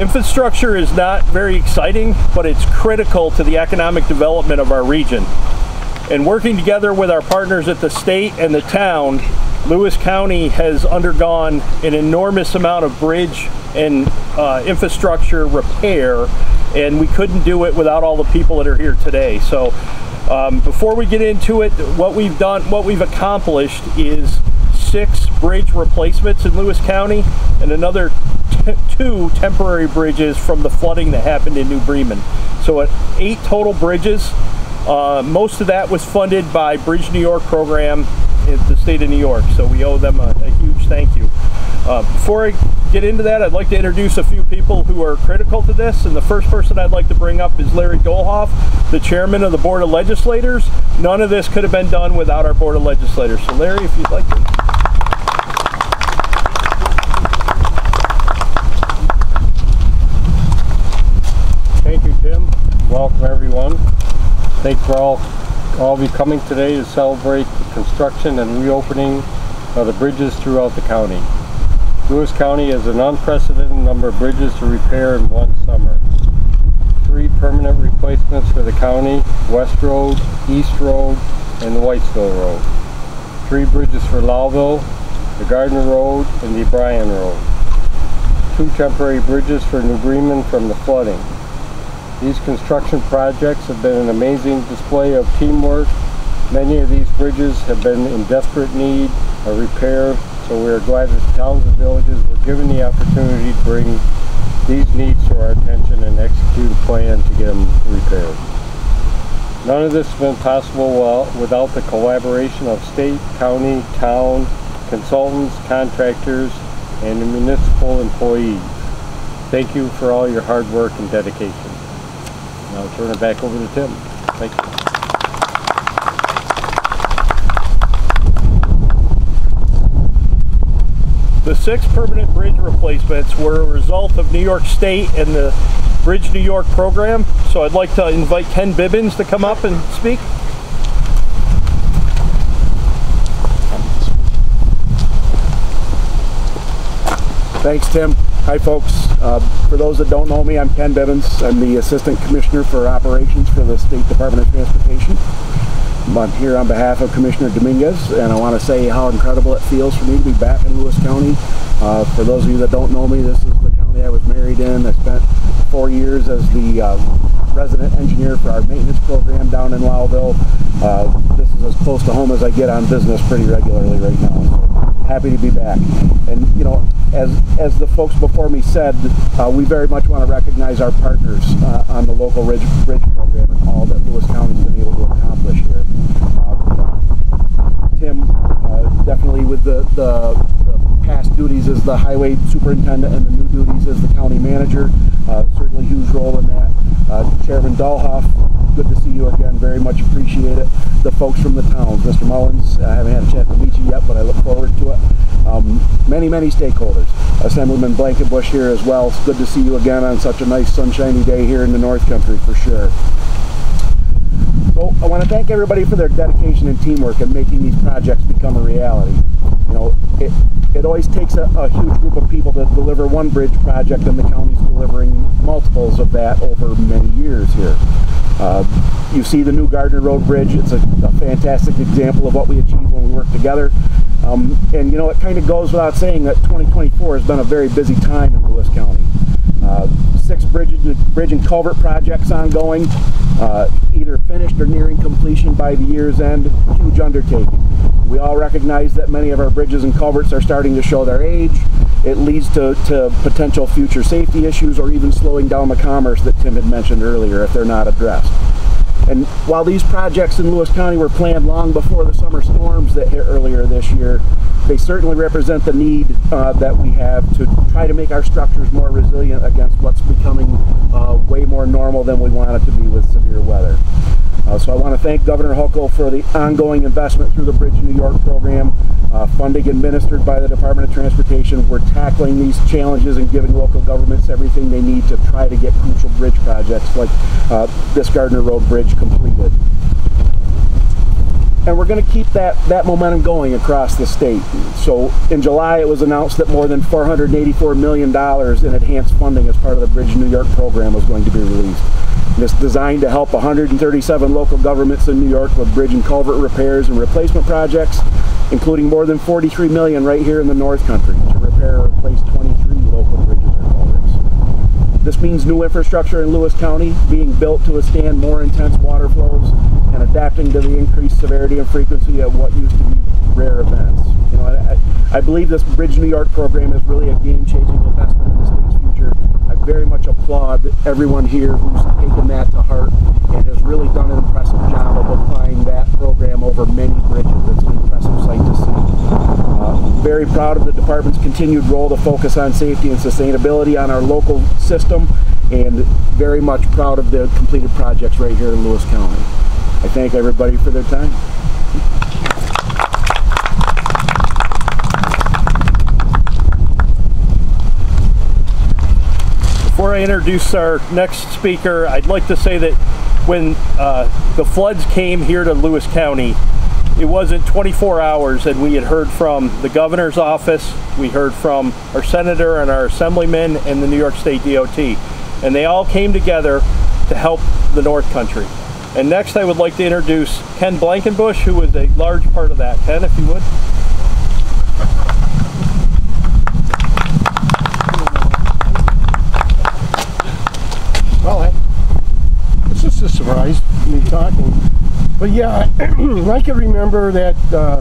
Infrastructure is not very exciting, but it's critical to the economic development of our region. And working together with our partners at the state and the town, Lewis County has undergone an enormous amount of bridge and infrastructure repair, and we couldn't do it without all the people that are here today. So before we get into it, what we've accomplished is 6 bridge replacements in Lewis County and another 2 temporary bridges from the flooding that happened in New Bremen. So 8 total bridges. Most of that was funded by BridgeNY program in the state of New York, so we owe them a huge thank you. Before I get into that, I'd like to introduce a few people who are critical to this, and the first person I'd like to bring up is Larry Dolhoff, the chairman of the Board of Legislators. None of this could have been done without our Board of Legislators. So Larry, if you'd like to. Thank you, Tim. Welcome, everyone. Thanks for all of you coming today to celebrate the construction and reopening of the bridges throughout the county. Lewis County has an unprecedented number of bridges to repair in one summer. 3 permanent replacements for the county: West Road, East Road, and the Whitesville Road. 3 bridges for Lowville, the Gardner Road, and the Bremen Road. 2 temporary bridges for New Bremen from the flooding. These construction projects have been an amazing display of teamwork. Many of these bridges have been in desperate need of repair, so we are glad that the towns and villages were given the opportunity to bring these needs to our attention and execute a plan to get them repaired. None of this has been possible without the collaboration of state, county, town, consultants, contractors, and the municipal employees. Thank you for all your hard work and dedication. Now I'll turn it back over to Tim. Thank you. The 6 permanent bridge replacements were a result of New York State and the BridgeNY program. So I'd like to invite Ken Bibbins to come up and speak. Thanks, Tim. Hi, folks. For those that don't know me, I'm Ken Bibbins. I'm the Assistant Commissioner for Operations for the State Department of Transportation. I'm here on behalf of Commissioner Dominguez, and I want to say how incredible it feels for me to be back in Lewis County. For those of you that don't know me, this is the county I was married in. I spent 4 years as the resident engineer for our maintenance program down in Lowville. This is as close to home as I get on business pretty regularly right now. So happy to be back. And you know, as the folks before me said, we very much want to recognize our partners on the local bridge program and all that Lewis County's been able to accomplish here. Tim, definitely with the past duties as the highway superintendent and the new duties as the county manager, certainly huge role in that. Chairman Dolhoff, good to see you again, very much appreciate it. The folks from the towns, Mr. Mullins, I haven't had a chance to meet you yet, but I look forward to it. Many stakeholders. Assemblyman Blankenbush here as well. It's good to see you again on such a nice sunshiny day here in the North Country for sure. So I want to thank everybody for their dedication and teamwork in making these projects become a reality. You know, it always takes a huge group of people to deliver one bridge project, and the county's delivering multiples of that over many years here. You see the new Gardner Road bridge. It's a fantastic example of what we achieve when we work together. And you know, it kind of goes without saying that 2024 has been a very busy time in Lewis County. 6 bridge and culvert projects ongoing, either finished or nearing completion by the year's end. Huge undertaking. We all recognize that many of our bridges and culverts are starting to show their age. It leads to potential future safety issues or even slowing down the commerce that Tim had mentioned earlier if they're not addressed. And while these projects in Lewis County were planned long before the summer storms that hit earlier this year, they certainly represent the need that we have to try to make our structures more resilient against what's becoming way more normal than we want it to be with severe weather. So I want to thank Governor Hochul for the ongoing investment through the BridgeNY program, funding administered by the Department of Transportation. We're tackling these challenges and giving local governments everything they need to try to get crucial bridge projects like this Gardner Road bridge completed. And we're going to keep that momentum going across the state. So in July, it was announced that more than $484 million in enhanced funding as part of the BridgeNY program was going to be released. And it's designed to help 137 local governments in New York with bridge and culvert repairs and replacement projects, including more than $43 million right here in the North Country to repair or replace 23 local bridges or culverts. This means new infrastructure in Lewis County being built to withstand more intense water flows and adapting to the increased severity and frequency of what used to be rare events. You know, I believe this BridgeNY program is really a game-changing investment in the state's future. I very much applaud everyone here who's taken that to heart and has really done an impressive job of applying that program over many bridges. It's an impressive sight to see. Very proud of the department's continued role to focus on safety and sustainability on our local system, and very much proud of the completed projects right here in Lewis County. I thank everybody for their time. Before I introduce our next speaker, I'd like to say that when the floods came here to Lewis County, it wasn't 24 hours and we had heard from the governor's office, we heard from our senator and our assemblyman and the New York State DOT. And they all came together to help the North Country. And next I would like to introduce Ken Blankenbush, who was a large part of that. Ken, if you would. Well, it's just a surprise, me talking. But yeah, I can remember that the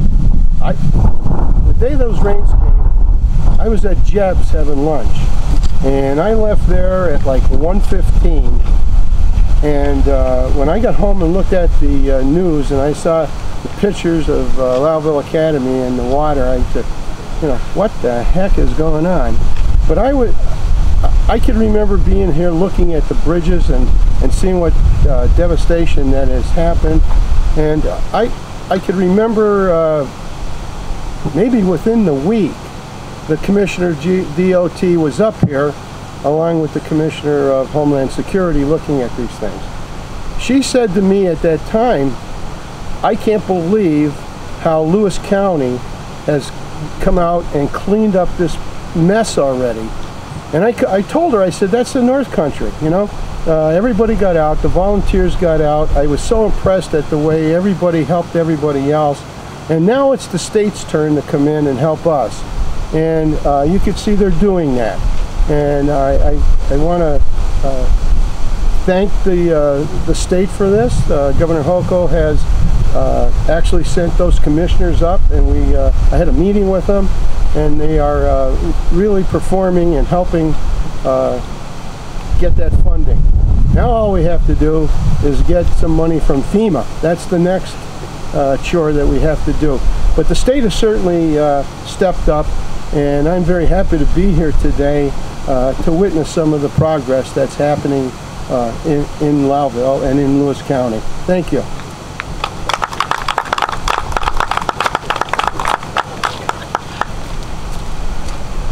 day those rains came, I was at Jeb's having lunch. And I left there at like 1:15. And when I got home and looked at the news and I saw the pictures of Lowville Academy and the water, I said, you know, what the heck is going on? But I can remember being here looking at the bridges and seeing what devastation that has happened. And I could remember maybe within the week, the Commissioner DOT was up here along with the Commissioner of Homeland Security looking at these things. She said to me at that time, I can't believe how Lewis County has come out and cleaned up this mess already. And I told her, I said, that's the North Country, you know. Everybody got out, the volunteers got out. I was so impressed at the way everybody helped everybody else. And now it's the state's turn to come in and help us. And you can see they're doing that. And I want to thank the state for this. Governor Hochul has actually sent those commissioners up, and I had a meeting with them, and they are really performing and helping get that funding. Now all we have to do is get some money from FEMA. That's the next chore that we have to do. But the state has certainly stepped up, and I'm very happy to be here today to witness some of the progress that's happening in Lowville and in Lewis County. Thank you.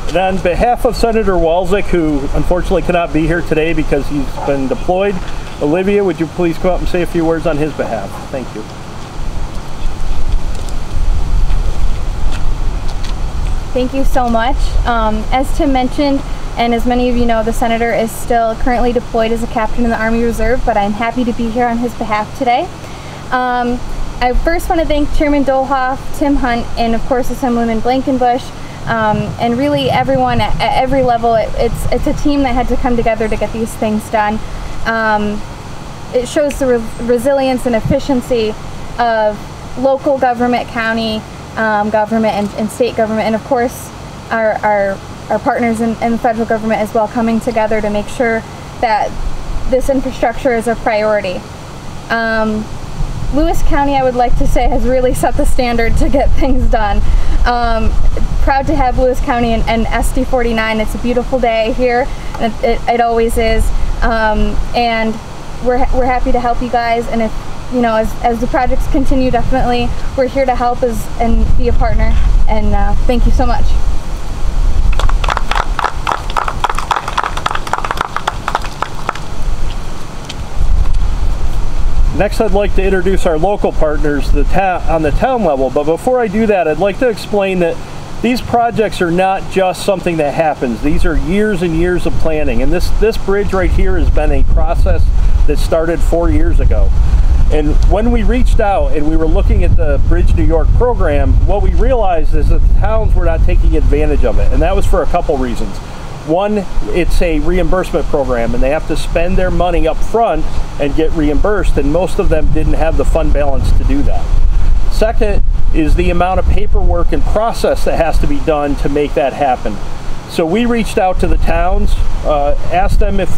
And on behalf of Senator Walczyk, who unfortunately cannot be here today because he's been deployed, Olivia, would you please come up and say a few words on his behalf? Thank you. Thank you so much. As Tim mentioned, and as many of you know, the Senator is still currently deployed as a captain in the Army Reserve, but I'm happy to be here on his behalf today. I first want to thank Chairman Dohoff, Tim Hunt, and of course Assemblyman Blankenbush, and really everyone at every level. It's a team that had to come together to get these things done. It shows the resilience and efficiency of local government, county government, and state government, and of course our partners in the federal government as well, coming together to make sure that this infrastructure is a priority. Lewis County, I would like to say, has really set the standard to get things done. Proud to have Lewis County and SD 49. It's a beautiful day here, and it always is. And we're happy to help you guys. And if you know, as the projects continue, definitely we're here to help and be a partner. And thank you so much. Next, I'd like to introduce our local partners on the town level, but before I do that, I'd like to explain that these projects are not just something that happens. These are years and years of planning, and this bridge right here has been a process that started 4 years ago. And when we reached out and we were looking at the BridgeNY program, what we realized is that the towns were not taking advantage of it, and that was for a couple reasons. One, it's a reimbursement program, and they have to spend their money up front and get reimbursed, and most of them didn't have the fund balance to do that. Second is the amount of paperwork and process that has to be done to make that happen. So we reached out to the towns, asked them if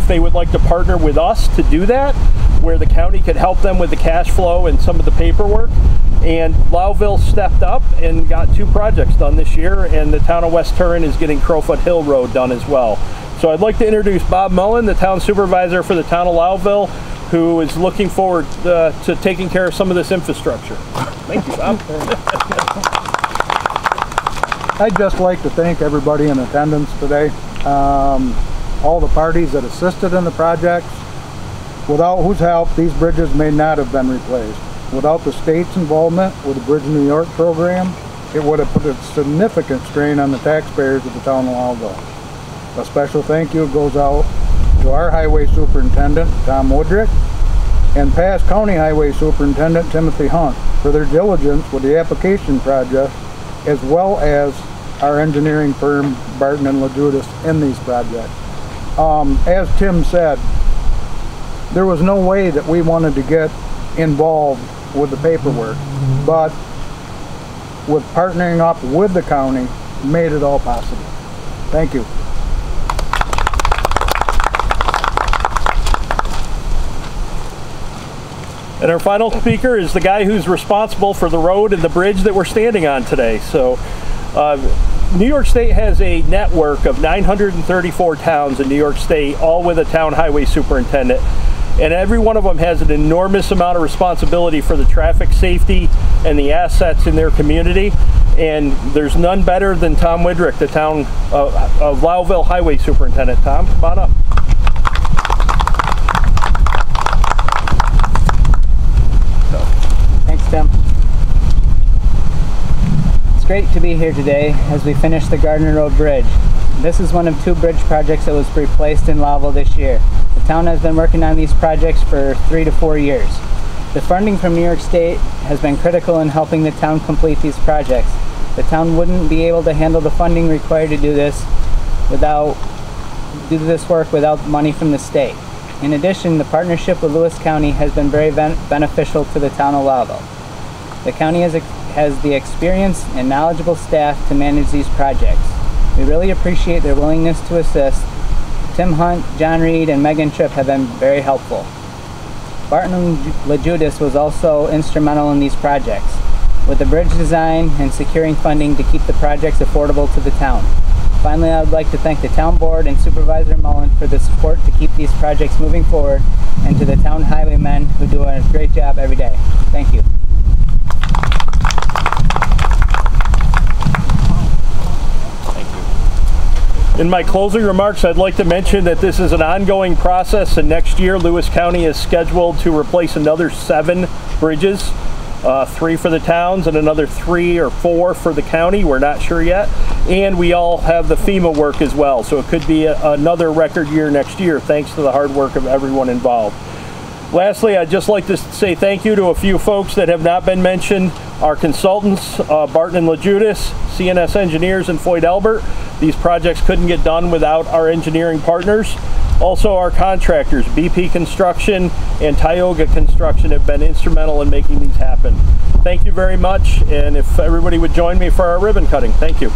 they would like to partner with us to do that, where the county could help them with the cash flow and some of the paperwork. And Lowville stepped up and got 2 projects done this year, and the town of West Turin is getting Crofoot Hill Road done as well. So I'd like to introduce Bob Mullen, the town supervisor for the town of Lowville, who is looking forward to taking care of some of this infrastructure. Thank you, Bob. I'd just like to thank everybody in attendance today, all the parties that assisted in the projects, without whose help these bridges may not have been replaced. Without the state's involvement with the BridgeNY program, it would have put a significant strain on the taxpayers of the town of Lowville. A special thank you goes out to our highway superintendent, Tom Woodrick, and past county highway superintendent, Timothy Hunt, for their diligence with the application project, as well as our engineering firm, Barton and LaJudas, in these projects. As Tim said, there was no way that we wanted to get involved with the paperwork, but with partnering up with the county, made it all possible. Thank you. And our final speaker is the guy who's responsible for the road and the bridge that we're standing on today. So New York State has a network of 934 towns in New York State, all with a town highway superintendent. And every one of them has an enormous amount of responsibility for the traffic safety and the assets in their community. And there's none better than Tom Woodrick, the town of Lowville highway superintendent. Tom, come on up. Thanks, Tim. It's great to be here today as we finish the Gardner Road Bridge. This is one of 2 bridge projects that was replaced in Lowville this year. The town has been working on these projects for 3 to 4 years. The funding from New York State has been critical in helping the town complete these projects. The town wouldn't be able to handle the funding required to do this work without money from the state. In addition, the partnership with Lewis County has been very beneficial to the town of Lowville. The county has the experience and knowledgeable staff to manage these projects. We really appreciate their willingness to assist. Tim Hunt, John Reed, and Megan Tripp have been very helpful. Barton and LaJudas was also instrumental in these projects, with the bridge design and securing funding to keep the projects affordable to the town. Finally, I would like to thank the town board and Supervisor Mullen for the support to keep these projects moving forward, and to the town highwaymen who do a great job every day. Thank you. In my closing remarks, I'd like to mention that this is an ongoing process, and next year Lewis County is scheduled to replace another 7 bridges, 3 for the towns and another 3 or 4 for the county. We're not sure yet. And we all have the FEMA work as well, so it could be another record year next year, thanks to the hard work of everyone involved. Lastly, I'd just like to say thank you to a few folks that have not been mentioned. Our consultants, Barton and LaJudas, CNS Engineers, and Floyd Albert. These projects couldn't get done without our engineering partners. Also, our contractors, BP Construction and Tioga Construction, have been instrumental in making these happen. Thank you very much, and if everybody would join me for our ribbon cutting. Thank you.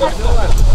Good.